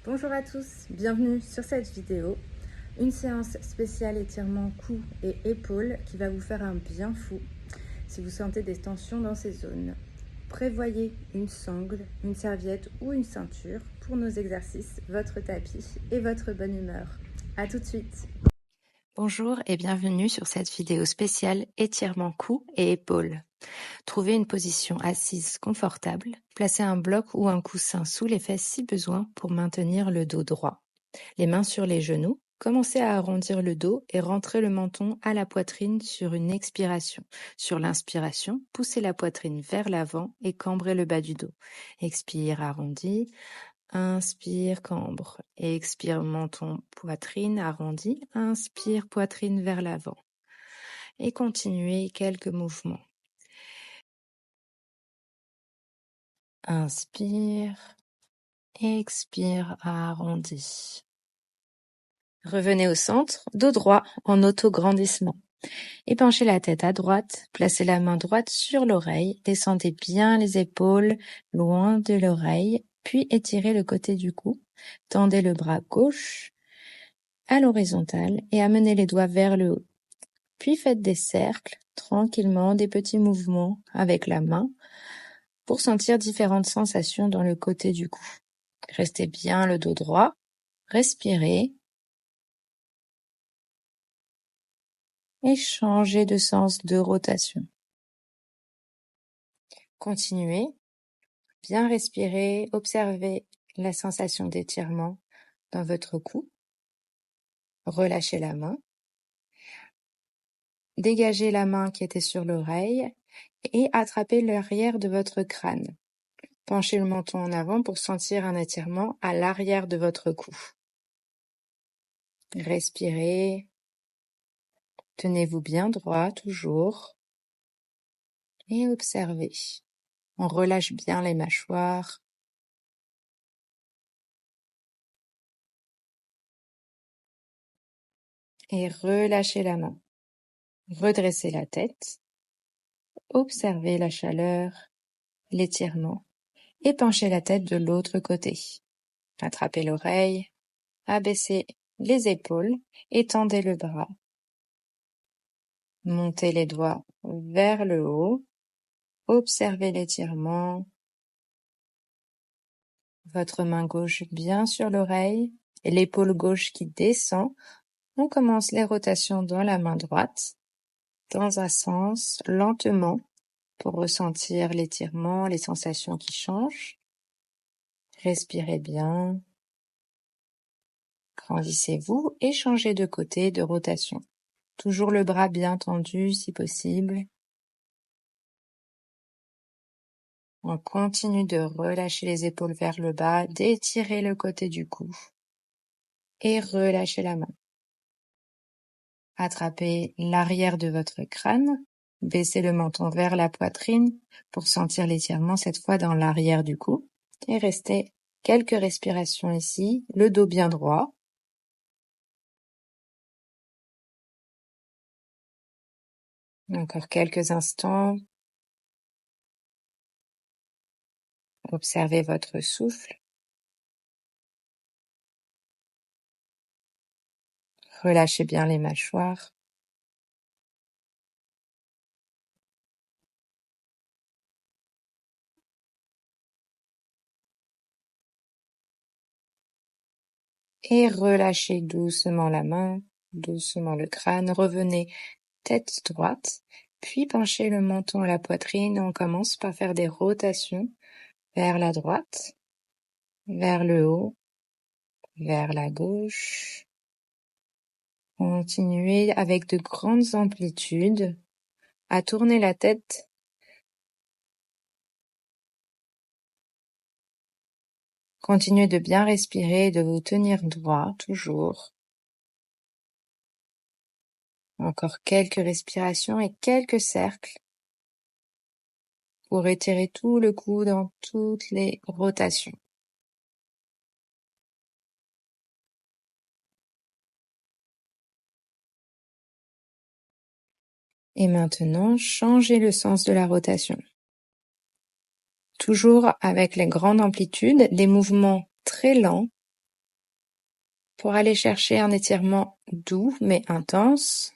Bonjour à tous, bienvenue sur cette vidéo. Une séance spéciale étirement cou et épaules qui va vous faire un bien fou si vous sentez des tensions dans ces zones. Prévoyez une sangle, une serviette ou une ceinture pour nos exercices, votre tapis et votre bonne humeur. À tout de suite. Bonjour et bienvenue sur cette vidéo spéciale étirement cou et épaules. Trouvez une position assise confortable, placez un bloc ou un coussin sous les fesses si besoin pour maintenir le dos droit. Les mains sur les genoux, commencez à arrondir le dos et rentrez le menton à la poitrine sur une expiration. Sur l'inspiration, poussez la poitrine vers l'avant et cambrez le bas du dos. Expire, arrondi. Inspire, cambre. Expire, menton, poitrine arrondi. Inspire, poitrine vers l'avant. Et continuez quelques mouvements. Inspire, expire, arrondi. Revenez au centre, dos droit en auto-grandissement. Épanchez la tête à droite, placez la main droite sur l'oreille, descendez bien les épaules loin de l'oreille, puis étirez le côté du cou. Tendez le bras gauche à l'horizontale et amenez les doigts vers le haut. Puis faites des cercles, tranquillement, des petits mouvements avec la main pour sentir différentes sensations dans le côté du cou. Restez bien le dos droit, respirez et changez de sens de rotation. Continuez, bien respirer, observez la sensation d'étirement dans votre cou. Relâchez la main. Dégagez la main qui était sur l'oreille et attrapez l'arrière de votre crâne. Penchez le menton en avant pour sentir un étirement à l'arrière de votre cou. Respirez. Tenez-vous bien droit, toujours. Et observez. On relâche bien les mâchoires. Et relâchez la main. Redressez la tête. Observez la chaleur, l'étirement. Et penchez la tête de l'autre côté. Attrapez l'oreille. Abaissez les épaules. Étendez le bras. Montez les doigts vers le haut. Observez l'étirement. Votre main gauche bien sur l'oreille et l'épaule gauche qui descend. On commence les rotations dans la main droite, dans un sens, lentement, pour ressentir l'étirement, les sensations qui changent. Respirez bien. Grandissez-vous et changez de côté de rotation. Toujours le bras bien tendu si possible. On continue de relâcher les épaules vers le bas, d'étirer le côté du cou et relâchez la main. Attrapez l'arrière de votre crâne, baissez le menton vers la poitrine pour sentir l'étirement cette fois dans l'arrière du cou et restez quelques respirations ici, le dos bien droit. Encore quelques instants. Observez votre souffle. Relâchez bien les mâchoires. Et relâchez doucement la main, doucement le crâne. Revenez tête droite, puis penchez le menton à la poitrine. On commence par faire des rotations vers la droite, vers le haut, vers la gauche. Continuez avec de grandes amplitudes à tourner la tête. Continuez de bien respirer et de vous tenir droit, toujours. Encore quelques respirations et quelques cercles pour étirer tout le cou dans toutes les rotations. Et maintenant, changez le sens de la rotation. Toujours avec les grandes amplitudes, des mouvements très lents Pour aller chercher un étirement doux mais intense,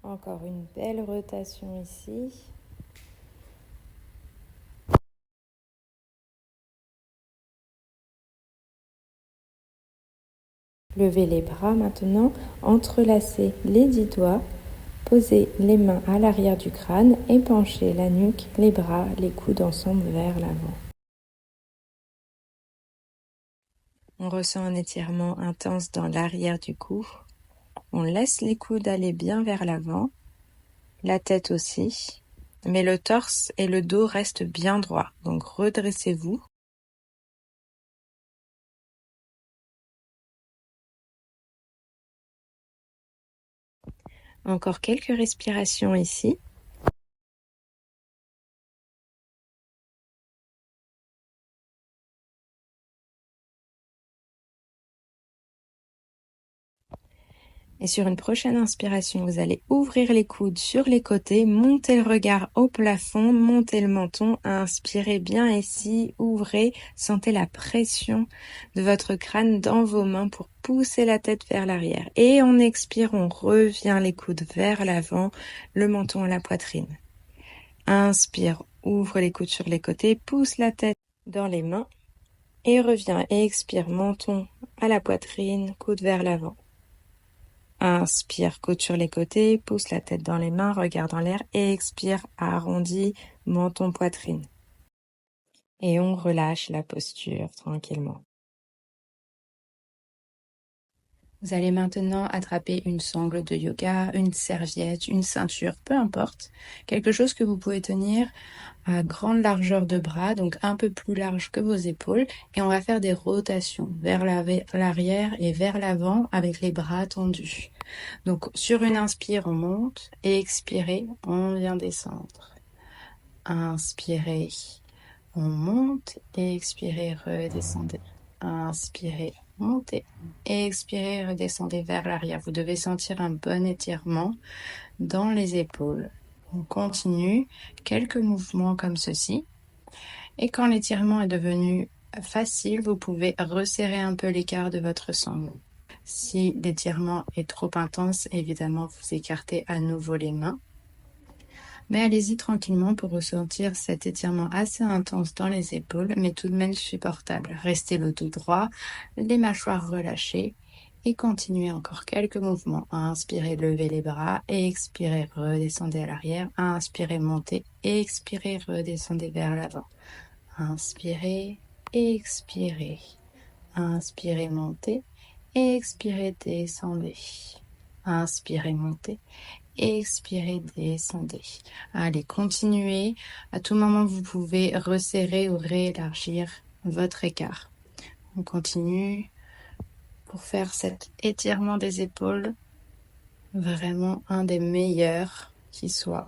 encore une belle rotation ici. Levez les bras maintenant, entrelacez les 10 doigts, posez les mains à l'arrière du crâne et penchez la nuque, les bras, les coudes ensemble vers l'avant. On ressent un étirement intense dans l'arrière du cou. On laisse les coudes aller bien vers l'avant, la tête aussi, mais le torse et le dos restent bien droits, donc redressez-vous. Encore quelques respirations ici. Et sur une prochaine inspiration, vous allez ouvrir les coudes sur les côtés, monter le regard au plafond, monter le menton, inspirez bien ici, ouvrez, sentez la pression de votre crâne dans vos mains pour pousser la tête vers l'arrière. Et on expire, on revient les coudes vers l'avant, le menton à la poitrine. Inspire, ouvre les coudes sur les côtés, pousse la tête dans les mains et reviens et expire, menton à la poitrine, coude vers l'avant. Inspire, coude sur les côtés, pousse la tête dans les mains, regarde en l'air et expire, arrondis, menton, poitrine. Et on relâche la posture tranquillement. Vous allez maintenant attraper une sangle de yoga, une serviette, une ceinture, peu importe. Quelque chose que vous pouvez tenir à grande largeur de bras, donc un peu plus large que vos épaules. Et on va faire des rotations vers l'arrière et vers l'avant avec les bras tendus. Donc sur une inspire, on monte et expirez, on vient descendre. Inspirez, on monte et expirez, redescendez. Inspirez, montez et expirez, redescendez vers l'arrière. Vous devez sentir un bon étirement dans les épaules. On continue quelques mouvements comme ceci. Et quand l'étirement est devenu facile, vous pouvez resserrer un peu l'écart de votre sangle. Si l'étirement est trop intense, évidemment, vous écartez à nouveau les mains. Mais allez-y tranquillement pour ressentir cet étirement assez intense dans les épaules, mais tout de même supportable. Restez le dos droit, les mâchoires relâchées et continuez encore quelques mouvements. Inspirez, levez les bras et expirez, redescendez à l'arrière. Inspirez, montez et expirez, redescendez vers l'avant. Inspirez, expirez. Inspirez, montez. Expirez, descendez. Inspirez, montez. Expirez, descendez. Allez, continuez. À tout moment, vous pouvez resserrer ou réélargir votre écart. On continue pour faire cet étirement des épaules. Vraiment un des meilleurs qui soit.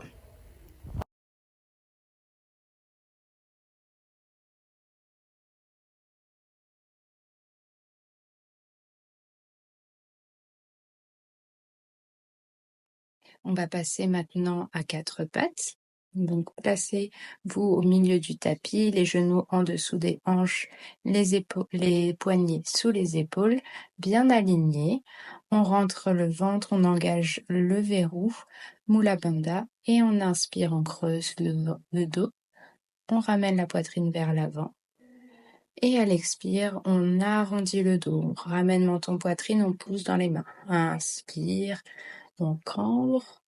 On va passer maintenant à 4 pattes. Donc, placez-vous au milieu du tapis, les genoux en dessous des hanches, les poignets sous les épaules, bien alignés. On rentre le ventre, on engage le verrou, Mula Bandha, et on inspire, on creuse le dos. On ramène la poitrine vers l'avant. Et à l'expire, on arrondit le dos. On ramène menton, poitrine, on pousse dans les mains. Inspire, on cambre.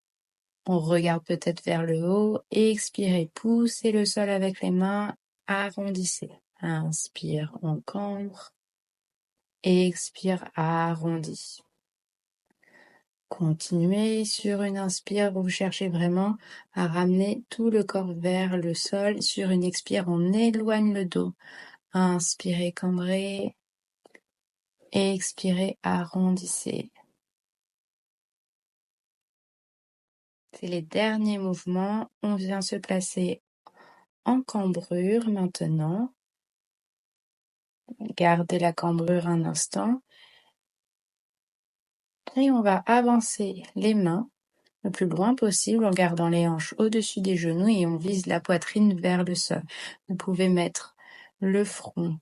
On regarde peut-être vers le haut. Expirez, poussez le sol avec les mains. Arrondissez. Inspire, on cambre. Expire, arrondis. Continuez sur une inspire, vous cherchez vraiment à ramener tout le corps vers le sol. Sur une expire, on éloigne le dos. Inspirez, cambrez. Expirez, arrondissez. C'est les derniers mouvements. On vient se placer en cambrure maintenant. Gardez la cambrure un instant. Et on va avancer les mains le plus loin possible en gardant les hanches au-dessus des genoux et on vise la poitrine vers le sol. Vous pouvez mettre le front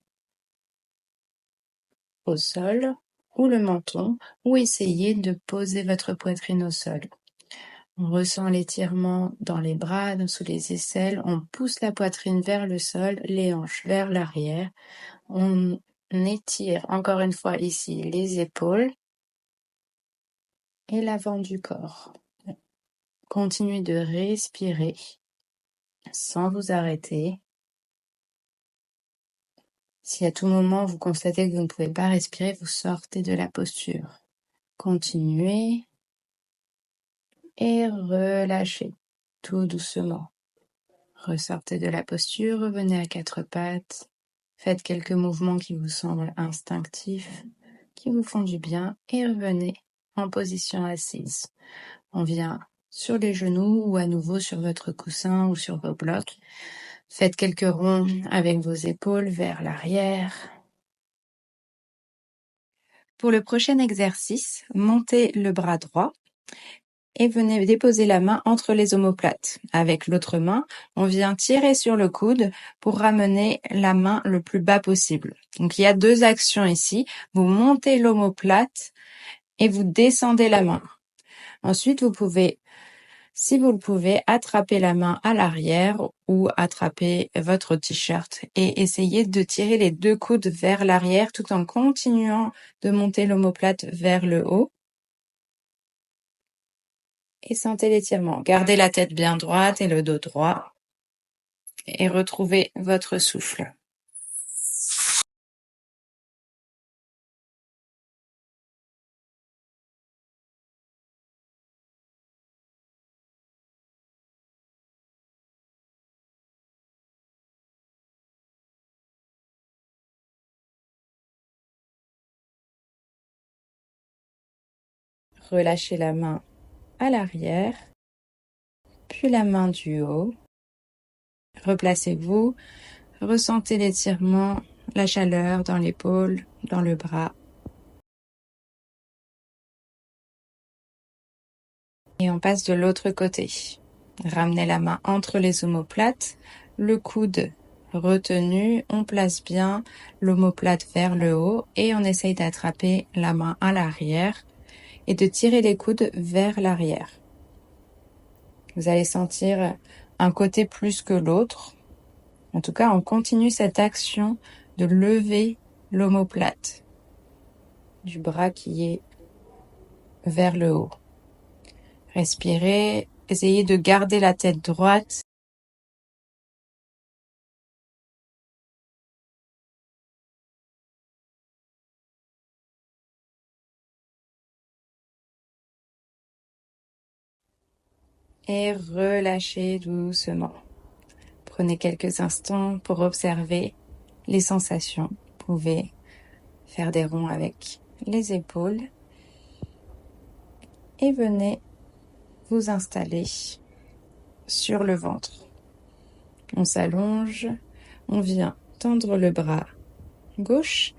au sol ou le menton ou essayer de poser votre poitrine au sol. On ressent l'étirement dans les bras, sous les aisselles, on pousse la poitrine vers le sol, les hanches vers l'arrière. On étire encore une fois ici les épaules et l'avant du corps. Continuez de respirer sans vous arrêter. Si à tout moment vous constatez que vous ne pouvez pas respirer, vous sortez de la posture. Continuez et relâchez tout doucement. Ressortez de la posture, revenez à quatre pattes. Faites quelques mouvements qui vous semblent instinctifs, qui vous font du bien et revenez en position assise. On vient sur les genoux ou à nouveau sur votre coussin ou sur vos blocs. Faites quelques ronds avec vos épaules vers l'arrière. Pour le prochain exercice, montez le bras droit et venez déposer la main entre les omoplates. Avec l'autre main, on vient tirer sur le coude pour ramener la main le plus bas possible. Donc il y a deux actions ici. Vous montez l'omoplate et vous descendez la main. Ensuite, vous pouvez, si vous le pouvez, attraper la main à l'arrière ou attraper votre t-shirt et essayer de tirer les deux coudes vers l'arrière tout en continuant de monter l'omoplate vers le haut. Et sentez l'étirement. Gardez la tête bien droite et le dos droit. Et retrouvez votre souffle. Relâchez la main à l'arrière, puis la main du haut. Replacez-vous, ressentez l'étirement, la chaleur dans l'épaule, dans le bras. Et on passe de l'autre côté. Ramenez la main entre les omoplates, le coude retenu, on place bien l'omoplate vers le haut et on essaye d'attraper la main à l'arrière et de tirer les coudes vers l'arrière. Vous allez sentir un côté plus que l'autre. En tout cas, on continue cette action de lever l'omoplate du bras qui est vers le haut. Respirez, essayez de garder la tête droite. Et relâchez doucement. Prenez quelques instants pour observer les sensations. Vous pouvez faire des ronds avec les épaules et venez vous installer sur le ventre. On s'allonge, on vient tendre le bras gauche.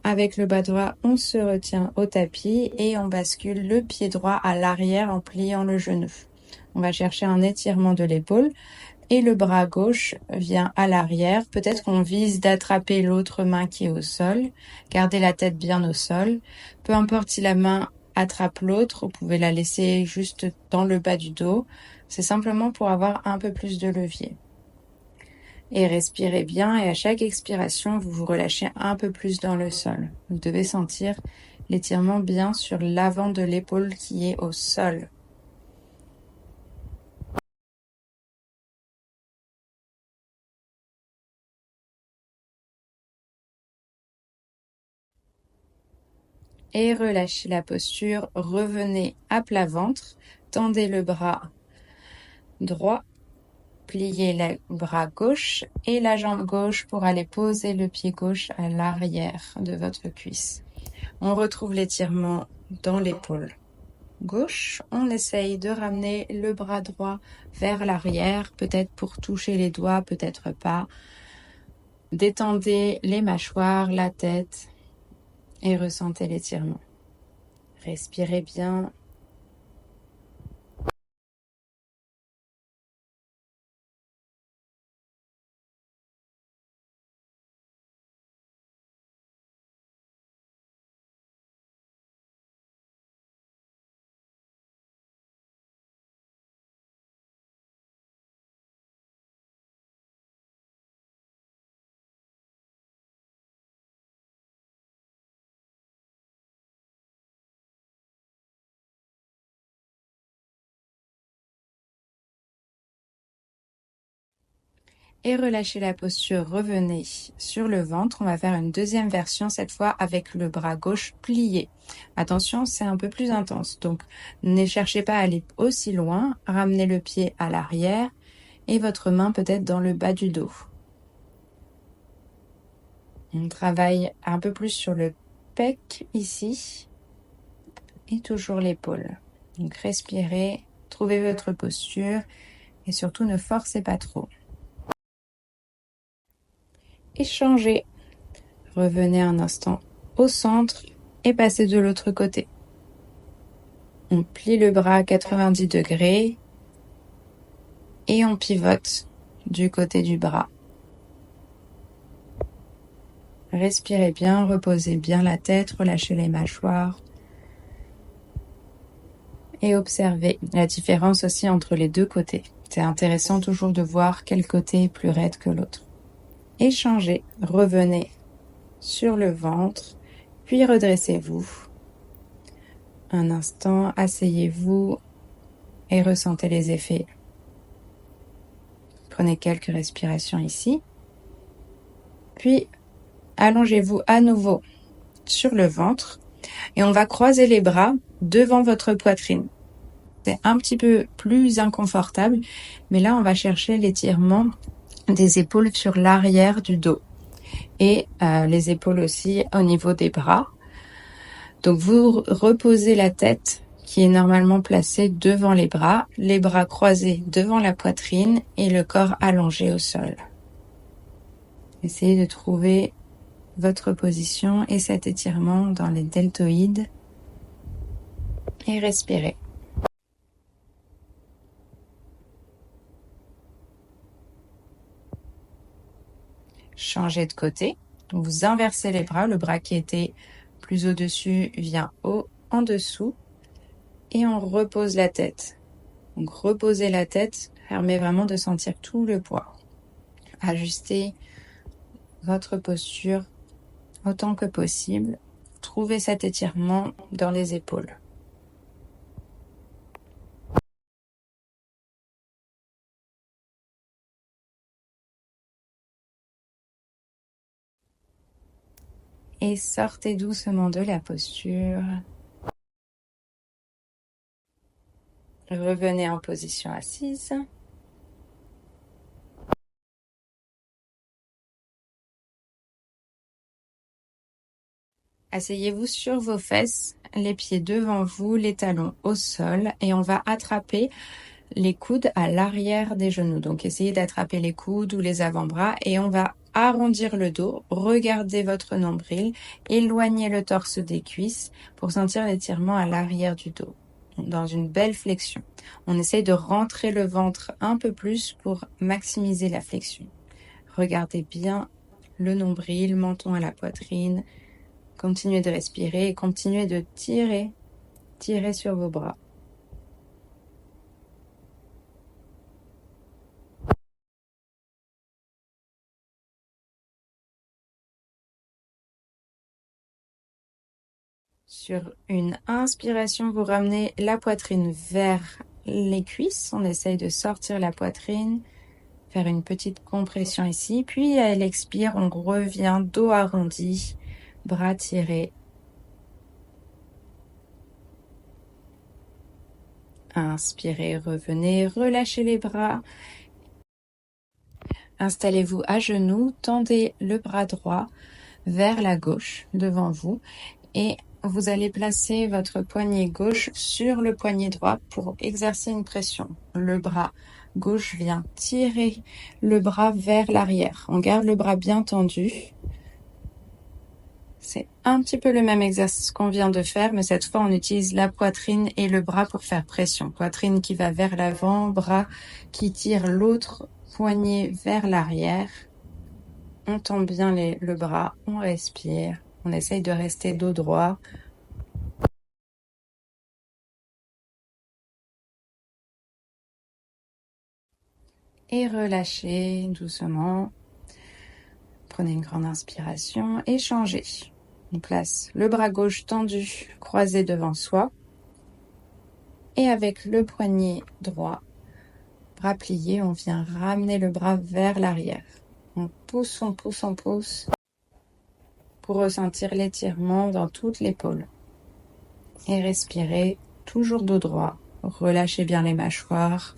Avec le bas droit, on se retient au tapis et on bascule le pied droit à l'arrière en pliant le genou. On va chercher un étirement de l'épaule et le bras gauche vient à l'arrière. Peut-être qu'on vise d'attraper l'autre main qui est au sol. Gardez la tête bien au sol. Peu importe si la main attrape l'autre, vous pouvez la laisser juste dans le bas du dos. C'est simplement pour avoir un peu plus de levier. Et respirez bien et à chaque expiration, vous vous relâchez un peu plus dans le sol. Vous devez sentir l'étirement bien sur l'avant de l'épaule qui est au sol. Et relâchez la posture, revenez à plat ventre, tendez le bras droit, pliez le bras gauche et la jambe gauche pour aller poser le pied gauche à l'arrière de votre cuisse. On retrouve l'étirement dans l'épaule gauche. On essaye de ramener le bras droit vers l'arrière, peut-être pour toucher les doigts, peut-être pas. Détendez les mâchoires, la tête et ressentez l'étirement. Respirez bien. Et relâchez la posture, revenez sur le ventre. On va faire une deuxième version, cette fois avec le bras gauche plié. Attention, c'est un peu plus intense, donc ne cherchez pas à aller aussi loin. Ramenez le pied à l'arrière et votre main peut-être dans le bas du dos. On travaille un peu plus sur le pec ici et toujours l'épaule. Donc respirez, trouvez votre posture et surtout ne forcez pas trop. Échangez. Revenez un instant au centre et passez de l'autre côté. On plie le bras à 90 degrés et on pivote du côté du bras. Respirez bien, reposez bien la tête, relâchez les mâchoires et observez la différence aussi entre les deux côtés. C'est intéressant toujours de voir quel côté est plus raide que l'autre. Échangez, revenez sur le ventre, puis redressez-vous. Un instant, asseyez-vous et ressentez les effets. Prenez quelques respirations ici. Puis, allongez-vous à nouveau sur le ventre et on va croiser les bras devant votre poitrine. C'est un petit peu plus inconfortable, mais là, on va chercher l'étirement des épaules sur l'arrière du dos et les épaules aussi au niveau des bras. Donc, vous reposez la tête qui est normalement placée devant les bras croisés devant la poitrine et le corps allongé au sol. Essayez de trouver votre position et cet étirement dans les deltoïdes et respirez. Changez de côté. Vous inversez les bras. Le bras qui était plus au-dessus vient en dessous. Et on repose la tête. Donc reposez la tête permet vraiment de sentir tout le poids. Ajustez votre posture autant que possible. Trouvez cet étirement dans les épaules. Et sortez doucement de la posture. Revenez en position assise. Asseyez-vous sur vos fesses, les pieds devant vous, les talons au sol et on va attraper les coudes à l'arrière des genoux. Donc essayez d'attraper les coudes ou les avant-bras et on va arrondir le dos, regardez votre nombril, éloignez le torse des cuisses pour sentir l'étirement à l'arrière du dos, dans une belle flexion. On essaye de rentrer le ventre un peu plus pour maximiser la flexion. Regardez bien le nombril, menton à la poitrine. Continuez de respirer et continuez de tirer sur vos bras. Sur une inspiration, vous ramenez la poitrine vers les cuisses. On essaye de sortir la poitrine, faire une petite compression ici. Puis à l'expire, on revient dos arrondi, bras tirés. Inspirez, revenez, relâchez les bras. Installez-vous à genoux, tendez le bras droit vers la gauche devant vous et vous allez placer votre poignet gauche sur le poignet droit pour exercer une pression. Le bras gauche vient tirer le bras vers l'arrière. On garde le bras bien tendu. C'est un petit peu le même exercice qu'on vient de faire, mais cette fois on utilise la poitrine et le bras pour faire pression. Poitrine qui va vers l'avant, bras qui tire l'autre poignet vers l'arrière. On tend bien le bras, on respire. On essaye de rester dos droit. Et relâchez doucement. Prenez une grande inspiration et changez. On place le bras gauche tendu, croisé devant soi. Et avec le poignet droit, Bras pliés, on vient ramener le bras vers l'arrière. On pousse pour ressentir l'étirement dans toute l'épaule. Et respirez, toujours dos droit. Relâchez bien les mâchoires.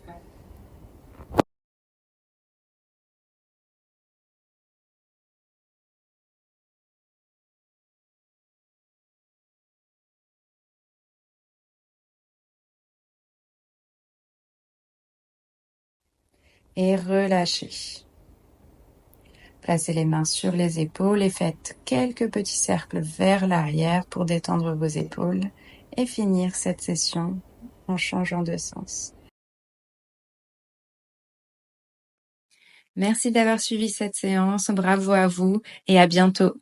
Et relâchez. Placez les mains sur les épaules et faites quelques petits cercles vers l'arrière pour détendre vos épaules et finir cette session en changeant de sens. Merci d'avoir suivi cette séance, bravo à vous et à bientôt.